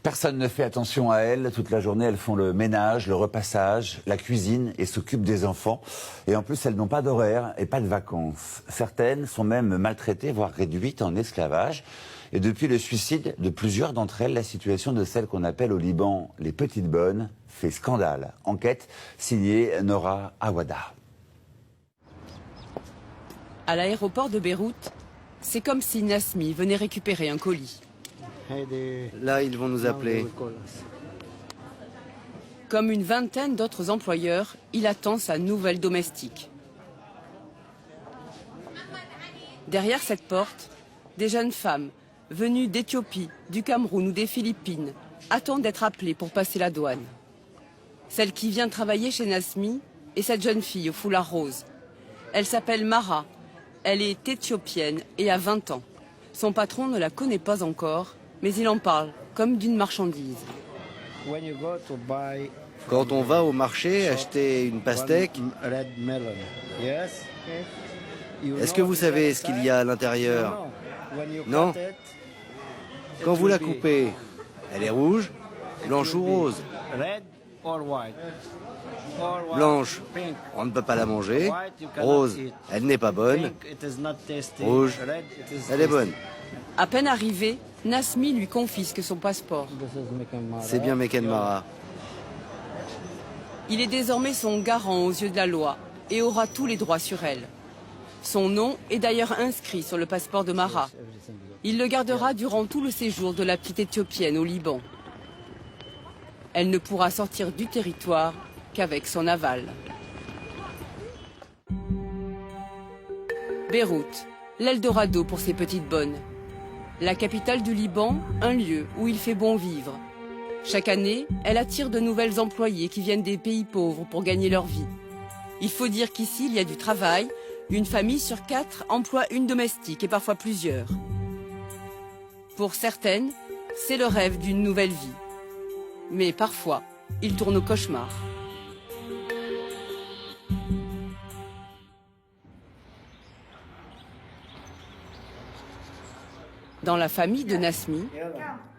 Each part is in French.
Personne ne fait attention à elles. Toute la journée, elles font le ménage, le repassage, la cuisine et s'occupent des enfants. Et en plus, elles n'ont pas d'horaire et pas de vacances. Certaines sont même maltraitées, voire réduites en esclavage. Et depuis le suicide de plusieurs d'entre elles, la situation de celles qu'on appelle au Liban les petites bonnes fait scandale. Enquête signée Nora Awada. À l'aéroport de Beyrouth, c'est comme si Nasmi venait récupérer un colis. Là, ils vont nous appeler. Comme une vingtaine d'autres employeurs, il attend sa nouvelle domestique. Derrière cette porte, des jeunes femmes venues d'Éthiopie, du Cameroun ou des Philippines attendent d'être appelées pour passer la douane. Celle qui vient travailler chez Nasmi est cette jeune fille au foulard rose. Elle s'appelle Mara. Elle est éthiopienne et a 20 ans. Son patron ne la connaît pas encore, mais il en parle comme d'une marchandise. Quand on va au marché acheter une pastèque, est-ce que vous savez ce qu'il y a à l'intérieur? Non. Quand vous la coupez, elle est rouge, blanche ou rose? Blanche, on ne peut pas la manger. Rose, elle n'est pas bonne. Rouge, elle est bonne. À peine arrivé, Nasmi lui confisque son passeport. C'est bien Meken Mara. Il est désormais son garant aux yeux de la loi et aura tous les droits sur elle. Son nom est d'ailleurs inscrit sur le passeport de Mara. Il le gardera durant tout le séjour de la petite Éthiopienne au Liban. Elle ne pourra sortir du territoire qu'avec son aval. Beyrouth, l'Eldorado pour ces petites bonnes. La capitale du Liban, un lieu où il fait bon vivre. Chaque année, elle attire de nouvelles employées qui viennent des pays pauvres pour gagner leur vie. Il faut dire qu'ici, il y a du travail. Une famille sur 4 emploie une domestique et parfois plusieurs. Pour certaines, c'est le rêve d'une nouvelle vie. Mais parfois, il tourne au cauchemar. Dans la famille de Nasmi,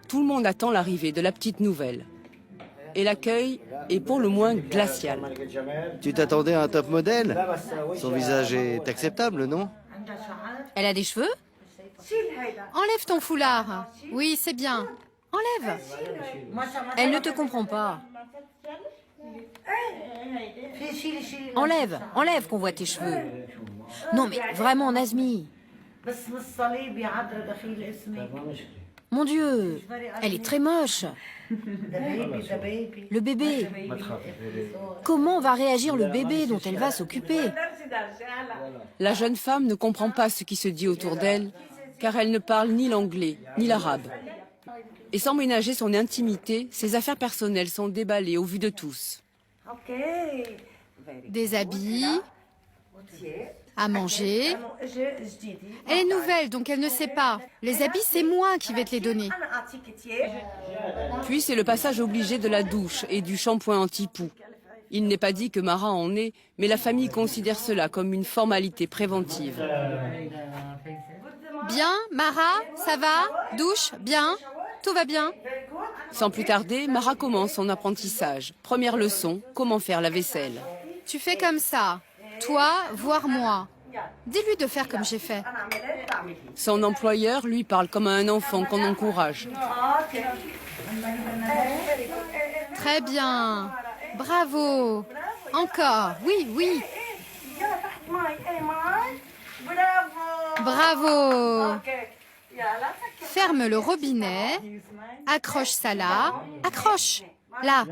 tout le monde attend l'arrivée de la petite nouvelle. Et l'accueil est pour le moins glacial. Tu t'attendais à un top modèle? Son visage est acceptable, non? Elle a des cheveux? Enlève ton foulard. Oui, c'est bien. Enlève. Elle ne te comprend pas. Enlève, enlève qu'on voit tes cheveux. Non mais vraiment, Nazmi. Mon Dieu, elle est très moche. Le bébé. Comment va réagir le bébé dont elle va s'occuper? La jeune femme ne comprend pas ce qui se dit autour d'elle, car elle ne parle ni l'anglais, ni l'arabe. Et sans ménager son intimité, ses affaires personnelles sont déballées au vu de tous. Des habits, à manger. Elle est nouvelle, donc elle ne sait pas. Les habits, c'est moi qui vais te les donner. Puis c'est le passage obligé de la douche et du shampoing anti-poux. Il n'est pas dit que Mara en est, mais la famille considère cela comme une formalité préventive. Bien, Mara, ça va? Douche, bien? Tout va bien? Sans plus tarder, Mara commence son apprentissage. Première leçon, comment faire la vaisselle. Tu fais comme ça. Toi, voire moi. Dis-lui de faire comme j'ai fait. Son employeur lui parle comme à un enfant qu'on encourage. Très bien. Bravo. Encore. Oui, oui. Bravo. Ferme le robinet. Accroche ça là. Accroche. Là.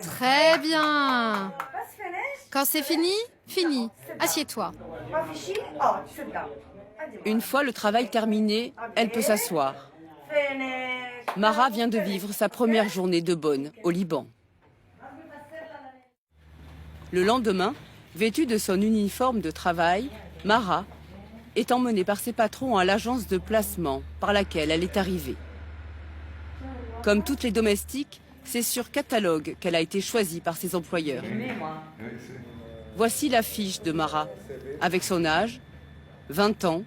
Très bien. Quand c'est fini, fini. Assieds-toi. Une fois le travail terminé, elle peut s'asseoir. Mara vient de vivre sa première journée de bonne au Liban. Le lendemain, vêtue de son uniforme de travail, Mara est emmenée par ses patrons à l'agence de placement par laquelle elle est arrivée. Comme toutes les domestiques, c'est sur catalogue qu'elle a été choisie par ses employeurs. Voici la fiche de Mara, avec son âge, 20 ans,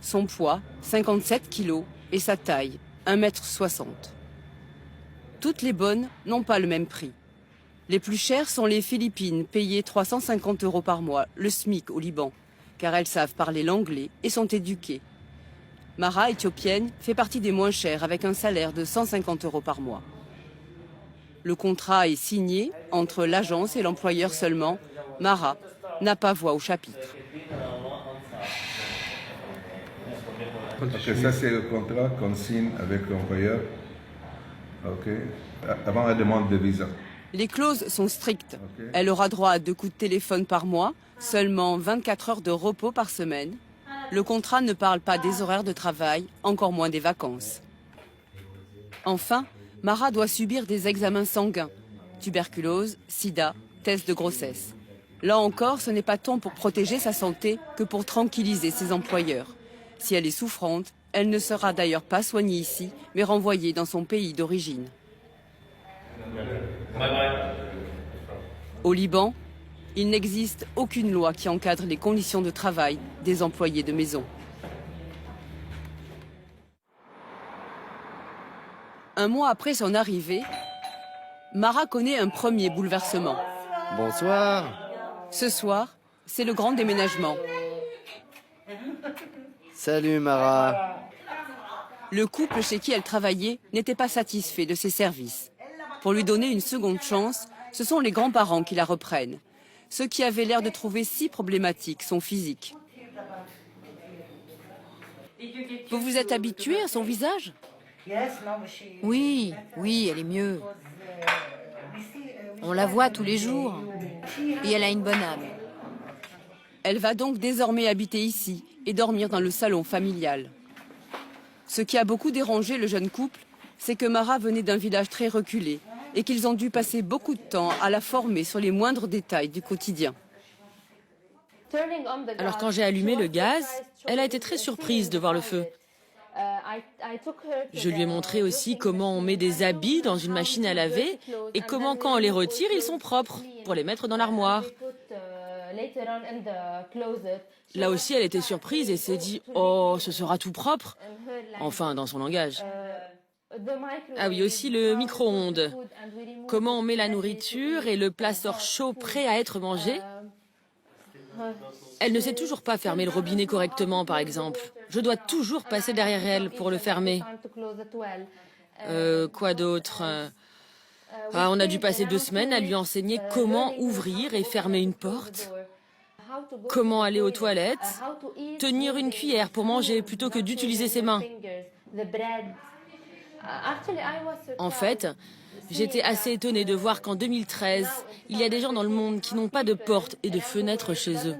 Son poids, 57 kilos, et sa taille, 1,60 m. Toutes les bonnes n'ont pas le même prix. Les plus chères sont les Philippines, payées 350 € par mois, le SMIC au Liban, car elles savent parler l'anglais et sont éduquées. Mara, éthiopienne, fait partie des moins chères avec un salaire de 150 € par mois. Le contrat est signé entre l'agence et l'employeur seulement. Mara n'a pas voix au chapitre. Okay, ça, c'est le contrat qu'on signe avec l'employeur. Ok. Avant la demande de visa. Les clauses sont strictes. Elle aura droit à 2 coups de téléphone par mois, seulement 24 heures de repos par semaine. Le contrat ne parle pas des horaires de travail, encore moins des vacances. Enfin, Mara doit subir des examens sanguins. Tuberculose, sida, test de grossesse. Là encore, ce n'est pas tant pour protéger sa santé que pour tranquilliser ses employeurs. Si elle est souffrante, elle ne sera d'ailleurs pas soignée ici, mais renvoyée dans son pays d'origine. Au Liban, il n'existe aucune loi qui encadre les conditions de travail des employés de maison. Un mois après son arrivée, Mara connaît un premier bouleversement. Bonsoir. Ce soir, c'est le grand déménagement. Salut Mara. Le couple chez qui elle travaillait n'était pas satisfait de ses services. Pour lui donner une seconde chance, ce sont les grands-parents qui la reprennent. Ceux qui avaient l'air de trouver si problématique son physique. Vous vous êtes habitué à son visage? Oui, oui, elle est mieux. On la voit tous les jours. Et elle a une bonne âme. Elle va donc désormais habiter ici et dormir dans le salon familial. Ce qui a beaucoup dérangé le jeune couple, c'est que Mara venait d'un village très reculé et qu'ils ont dû passer beaucoup de temps à la former sur les moindres détails du quotidien. Alors quand j'ai allumé le gaz, elle a été très surprise de voir le feu. Je lui ai montré aussi comment on met des habits dans une machine à laver et comment quand on les retire, ils sont propres pour les mettre dans l'armoire. Là aussi, elle était surprise et s'est dit « Oh, ce sera tout propre !» Enfin, dans son langage. Ah oui, aussi le micro-ondes. Comment on met la nourriture et le plat sort chaud, prêt à être mangé. Elle ne sait toujours pas fermer le robinet correctement, par exemple. Je dois toujours passer derrière elle pour le fermer. Quoi d'autre? On a dû passer 2 semaines à lui enseigner comment ouvrir et fermer une porte, comment aller aux toilettes, tenir une cuillère pour manger plutôt que d'utiliser ses mains. En fait, j'étais assez étonnée de voir qu'en 2013, il y a des gens dans le monde qui n'ont pas de portes et de fenêtres chez eux.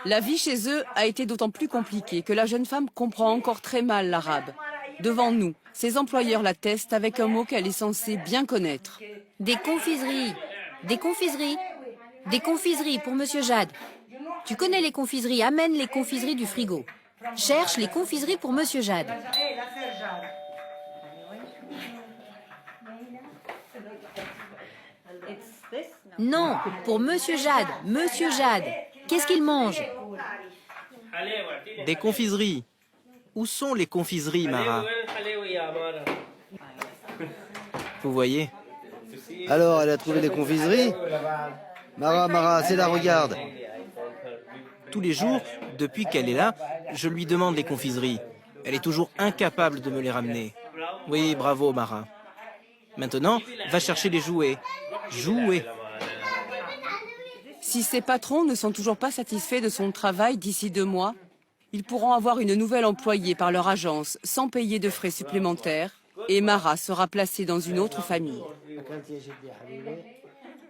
La vie chez eux a été d'autant plus compliquée que la jeune femme comprend encore très mal l'arabe. Devant nous, ses employeurs l'attestent avec un mot qu'elle est censée bien connaître. Des confiseries. Des confiseries. Des confiseries pour Monsieur Jade. Tu connais les confiseries, amène les confiseries du frigo. Cherche les confiseries pour Monsieur Jade. Non, pour Monsieur Jade. Monsieur Jade. Qu'est-ce qu'il mange? Des confiseries. Où sont les confiseries, Mara? Vous voyez? Alors, elle a trouvé des confiseries? Mara, c'est là, regarde. Tous les jours, depuis qu'elle est là, je lui demande les confiseries. Elle est toujours incapable de me les ramener. Oui, bravo, Mara. Maintenant, va chercher les jouets. Jouets. Si ses patrons ne sont toujours pas satisfaits de son travail d'ici 2 mois, ils pourront avoir une nouvelle employée par leur agence sans payer de frais supplémentaires et Mara sera placée dans une autre famille.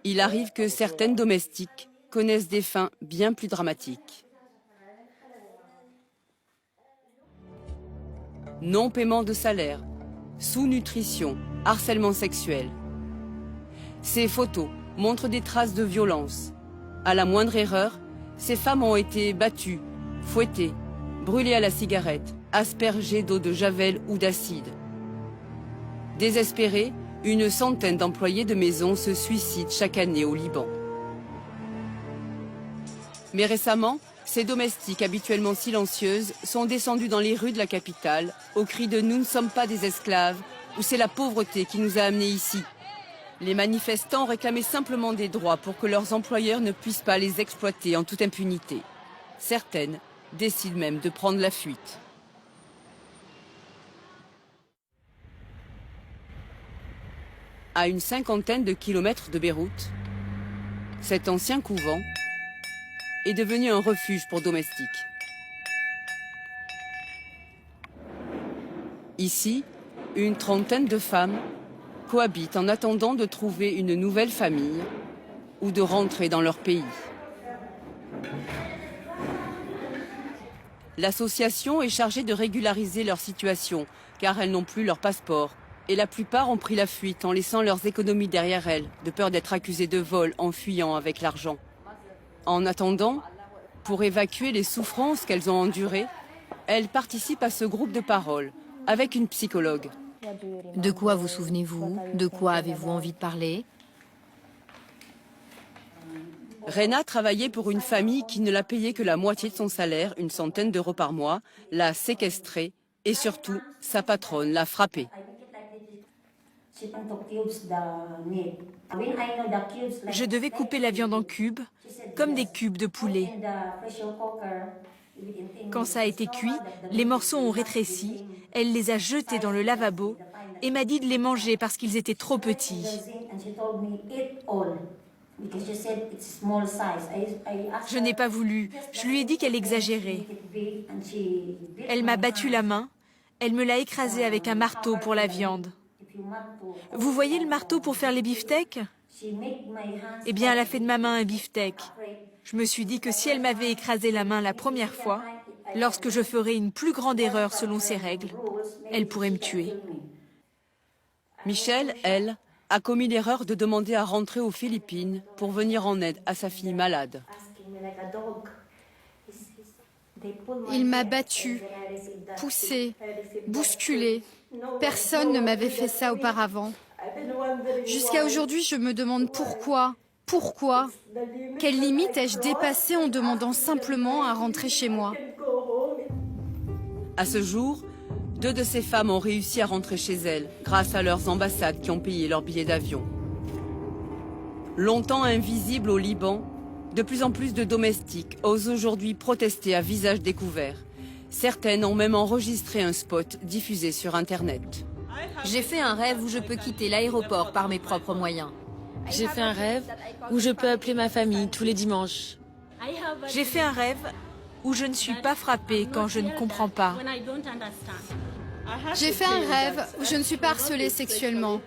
Il arrive que certaines domestiques connaissent des fins bien plus dramatiques. Non-paiement de salaire, sous-nutrition, harcèlement sexuel. Ces photos montrent des traces de violence. À la moindre erreur, ces femmes ont été battues, fouettées, brûlées à la cigarette, aspergées d'eau de javel ou d'acide. Désespérés, une centaine d'employés de maison se suicident chaque année au Liban. Mais récemment, ces domestiques habituellement silencieuses sont descendues dans les rues de la capitale au cri de « Nous ne sommes pas des esclaves » ou « C'est la pauvreté qui nous a amenés ici ». Les manifestants réclamaient simplement des droits pour que leurs employeurs ne puissent pas les exploiter en toute impunité. Certaines décident même de prendre la fuite. À une 50aine de kilomètres de Beyrouth, cet ancien couvent est devenu un refuge pour domestiques. Ici, une trentaine de femmes cohabitent en attendant de trouver une nouvelle famille ou de rentrer dans leur pays. L'association est chargée de régulariser leur situation car elles n'ont plus leur passeport et la plupart ont pris la fuite en laissant leurs économies derrière elles, de peur d'être accusées de vol en fuyant avec l'argent. En attendant, pour évacuer les souffrances qu'elles ont endurées, elles participent à ce groupe de parole avec une psychologue. De quoi vous souvenez-vous? De quoi avez-vous envie de parler? Rena travaillait pour une famille qui ne l'a payé que la moitié de son salaire, une centaine d'euros par mois, l'a séquestrée et surtout, sa patronne l'a frappée. Je devais couper la viande en cubes, comme des cubes de poulet. Quand ça a été cuit, les morceaux ont rétréci, elle les a jetés dans le lavabo et m'a dit de les manger parce qu'ils étaient trop petits. Je n'ai pas voulu, je lui ai dit qu'elle exagérait. Elle m'a battu la main, elle me l'a écrasée avec un marteau pour la viande. Vous voyez le marteau pour faire les beefsteaks? Eh bien, elle a fait de ma main un beefsteak. Je me suis dit que si elle m'avait écrasé la main la première fois, lorsque je ferais une plus grande erreur selon ses règles, elle pourrait me tuer. Michelle, elle, a commis l'erreur de demander à rentrer aux Philippines pour venir en aide à sa fille malade. Il m'a battue, poussée, bousculée. Personne ne m'avait fait ça auparavant. Jusqu'à aujourd'hui, je me demande pourquoi. Pourquoi? Quelle limite ai-je dépassée en demandant simplement à rentrer chez moi? À ce jour, 2 de ces femmes ont réussi à rentrer chez elles grâce à leurs ambassades qui ont payé leurs billets d'avion. Longtemps invisibles au Liban, de plus en plus de domestiques osent aujourd'hui protester à visage découvert. Certaines ont même enregistré un spot diffusé sur Internet. J'ai fait un rêve où je peux quitter l'aéroport par mes propres moyens. J'ai fait un rêve où je peux appeler ma famille tous les dimanches. J'ai fait un rêve où je ne suis pas frappée quand je ne comprends pas. J'ai fait un rêve où je ne suis pas harcelée sexuellement.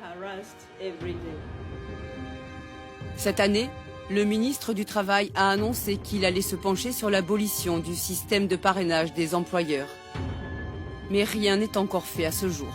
Cette année, le ministre du Travail a annoncé qu'il allait se pencher sur l'abolition du système de parrainage des employeurs. Mais rien n'est encore fait à ce jour.